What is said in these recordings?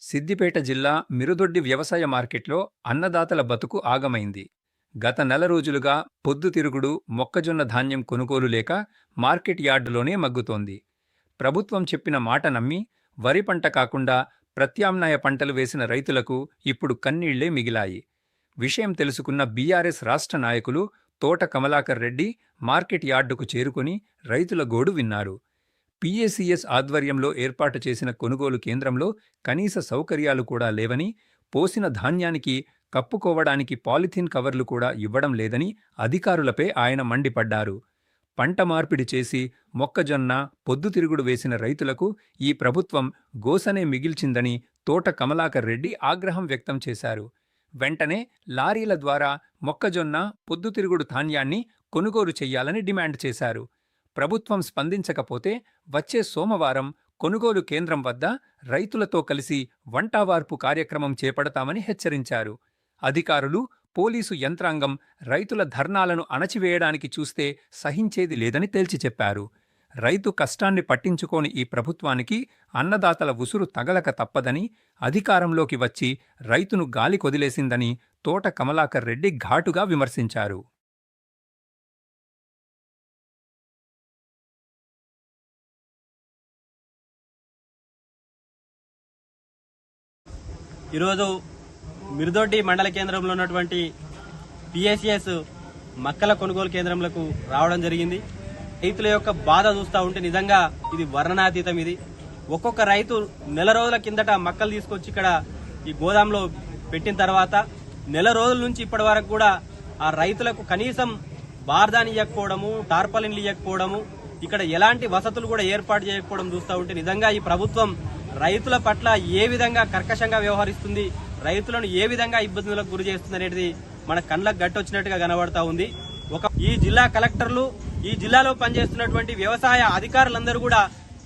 సిద్దిపేట జిల్లా మిరుదొడ్డి వ్యవసాయ మార్కెట్లో అన్నదాతల బతుకు ఆగమైంది. గత నెల రోజులుగా పొద్దుతిరుగుడు, మొక్కజొన్న ధాన్యం కొనుగోలు లేక మార్కెట్ యార్డులోనే మగ్గుతోంది. ప్రభుత్వం చెప్పిన మాట నమ్మి వరి పంట కాకుండా ప్రత్యామ్నాయ పంటలు వేసిన రైతులకు ఇప్పుడు కన్నీళ్లే మిగిలాయి. విషయం తెలుసుకున్న బీఆర్ఎస్ రాష్ట్ర నాయకులు తోట కమలాకర్ రెడ్డి మార్కెట్ యార్డుకు చేరుకుని రైతుల గోడు విన్నారు. పీఏసీఎస్ ఆధ్వర్యంలో ఏర్పాటు చేసిన కొనుగోలు కేంద్రంలో కనీస సౌకర్యాలు కూడా లేవని, పోసిన ధాన్యానికి కప్పుకోవడానికి పాలిథీన్ కవర్లు కూడా ఇవ్వడం లేదని అధికారులపై ఆయన మండిపడ్డారు. పంట మార్పిడి చేసి మొక్కజొన్న, పొద్దుతిరుగుడు వేసిన రైతులకు ఈ ప్రభుత్వం గోసనే మిగిల్చిందని తోట కమలాకర్ రెడ్డి ఆగ్రహం వ్యక్తం చేశారు. వెంటనే లారీల ద్వారా మొక్కజొన్న, పొద్దుతిరుగుడు ధాన్యాన్ని కొనుగోలు చెయ్యాలని డిమాండ్ చేశారు. ప్రభుత్వం స్పందించకపోతే వచ్చే సోమవారం కొనుగోలు కేంద్రం వద్ద రైతులతో కలిసి వంటావార్పు కార్యక్రమం చేపడతామని హెచ్చరించారు. అధికారులు, పోలీసు యంత్రాంగం రైతుల ధర్నాలను అణచివేయడానికి చూస్తే సహించేది లేదని తేల్చి చెప్పారు. రైతు కష్టాన్ని పట్టించుకోని ఈ ప్రభుత్వానికి అన్నదాతల ఉసురు తగలక తప్పదని, అధికారంలోకి వచ్చి రైతును గాలికొదిలేసిందని తోట కమలాకర్ రెడ్డి ఘాటుగా విమర్శించారు. ఈరోజు మిరుదొడ్డి మండల కేంద్రంలో ఉన్నటువంటి పిఎస్ఎస్ మక్కల కొనుగోలు కేంద్రంలకు రావడం జరిగింది. రైతుల యొక్క బాధ చూస్తూ ఉంటే నిజంగా ఇది వర్ణనాతీతం. ఇది ఒక్కొక్క రైతు నెల రోజుల కిందట మక్కలు తీసుకొచ్చి ఇక్కడ ఈ గోదాంలో పెట్టిన తర్వాత నెల రోజుల నుంచి ఇప్పటి వరకు కూడా ఆ రైతులకు కనీసం బార్దాని ఇవ్వకపోవడము, టార్పాలిన్లు ఇవ్వకపోవడము, ఇక్కడ ఎలాంటి వసతులు కూడా ఏర్పాటు చేయకపోవడం చూస్తూ ఉంటే నిజంగా ఈ ప్రభుత్వం రైతుల పట్ల ఏ విధంగా కర్కశంగా వ్యవహరిస్తుంది, రైతులను ఏ విధంగా ఇబ్బందులకు గురి చేస్తుంది అనేది మన కళ్ళకు గట్టొచ్చినట్టుగా కనబడతా ఉంది. ఈ జిల్లా కలెక్టర్లు, ఈ జిల్లాలో పనిచేస్తున్నటువంటి వ్యవసాయ అధికారులందరూ కూడా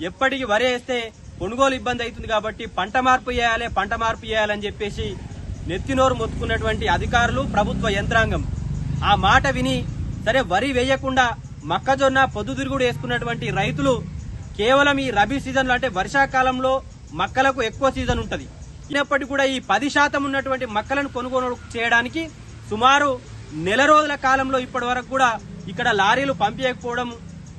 ఎప్పటికీ వరి వేస్తే కొనుగోలు ఇబ్బంది అవుతుంది కాబట్టి పంట మార్పు చేయాలని చెప్పేసి నెత్తినోరు మొత్తుకున్నటువంటి అధికారులు, ప్రభుత్వ యంత్రాంగం ఆ మాట విని సరే వరి వేయకుండా మొక్కజొన్న, పొద్దుతిరుగుడు వేసుకున్నటువంటి రైతులు కేవలం ఈ రబీ సీజన్లో అంటే వర్షాకాలంలో మక్కలకు ఎక్కువ సీజన్ ఉంటుంది. అయినప్పటికీ కూడా ఈ 10% ఉన్నటువంటి మక్కలను కొనుగోలు చేయడానికి సుమారు నెల రోజుల కాలంలో ఇప్పటి వరకు కూడా ఇక్కడ లారీలు పంపించకపోవడం,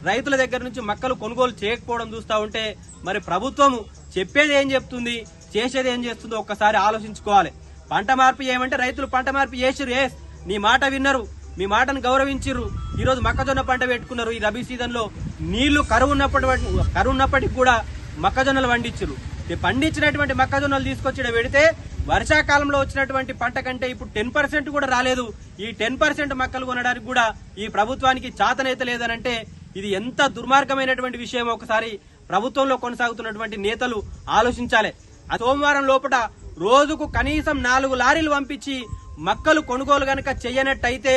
రైతుల దగ్గర నుంచి మక్కలు కొనుగోలు చేయకపోవడం చూస్తూ ఉంటే మరి ప్రభుత్వం చెప్పేది ఏం చెప్తుంది, చేసేది ఏం చేస్తుందో ఒక్కసారి ఆలోచించుకోవాలి. పంట మార్పు చేయమంటే రైతులు పంట మార్పు చేసిర్రు, నీ మాట విన్నరు, మీ మాటను గౌరవించిర్రు. ఈ రోజు మొక్కజొన్న పంట పెట్టుకున్నారు. ఈ రబీ సీజన్ లో నీళ్లు కరువు ఉన్నప్పటికీ కూడా మొక్కజొన్నలు పండించారు. పండించినటువంటి మొక్కజొన్నలు తీసుకొచ్చి పెడితే వర్షాకాలంలో వచ్చినటువంటి పంట కంటే ఇప్పుడు 10% కూడా రాలేదు. ఈ 10% మొక్కలు కొనడానికి కూడా ఈ ప్రభుత్వానికి చాతనైతే లేదనంటే ఇది ఎంత దుర్మార్గమైనటువంటి విషయం ఒకసారి ప్రభుత్వంలో కొనసాగుతున్నటువంటి నేతలు ఆలోచించాలి. ఆ సోమవారం లోపల రోజుకు కనీసం 4 లారీలు పంపించి మక్కలు కొనుగోలు గనక చెయ్యనట్టయితే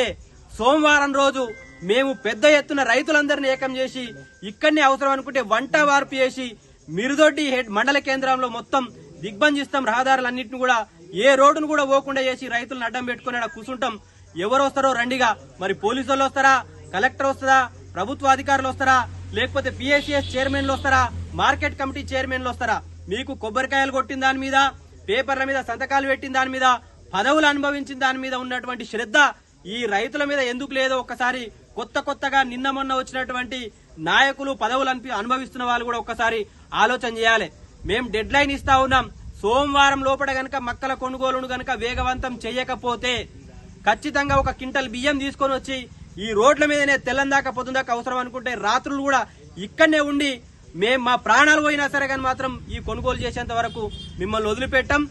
సోమవారం రోజు మేము పెద్ద ఎత్తున రైతులందరినీ ఏకం చేసి ఇక్కడనే అవసరం అనుకుంటే వంట వార్పు చేసి మిరుదొడ్డి మండల కేంద్రంలో మొత్తం దిగ్బంధిస్తాం. రహదారులన్నింటినీ కూడా ఏ రోడ్డును కూడా పోకుండా చేసి రైతులను అడ్డం పెట్టుకుని అక్కడ కూర్చుంటాం. ఎవరు వస్తారో రండిగా, మరి పోలీసు వాళ్ళు వస్తారా, కలెక్టర్ వస్తారా, ప్రభుత్వ అధికారులు వస్తారా, లేకపోతే పిఎస్సిఎస్ చైర్మన్లు వస్తారా, మార్కెట్ కమిటీ చైర్మన్లు వస్తారా? మీకు కొబ్బరికాయలు కొట్టిన దాని మీద, పేపర్ల మీద సంతకాలు పెట్టిన దాని మీద, పదవులు అనుభవించిన దాని మీద ఉన్నటువంటి శ్రద్ధ ఈ రైతుల మీద ఎందుకు లేదో ఒక్కసారి కొత్తగా నిన్న మొన్న వచ్చినటువంటి నాయకులు, పదవులు అనుభవిస్తున్న వాళ్ళు కూడా ఒక్కసారి ఆలోచన చేయాలి. మేం డెడ్ లైన్ ఇస్తా ఉన్నాం. సోమవారం లోపల గనక మక్కల కొనుగోలును గనక వేగవంతం చేయకపోతే ఖచ్చితంగా 1 క్వింటల్ బియ్యం తీసుకొని వచ్చి ఈ రోడ్ల మీదనే తెల్లందాకా పొద్దుందాకా అవసరం అనుకుంటే రాత్రులు కూడా ఇక్కడనే ఉండి మా ప్రాణాలు పోయినా సరే కానీ మాత్రం ఈ కొనుగోలు చేసేంత వరకు మిమ్మల్ని వదిలిపెట్టాం.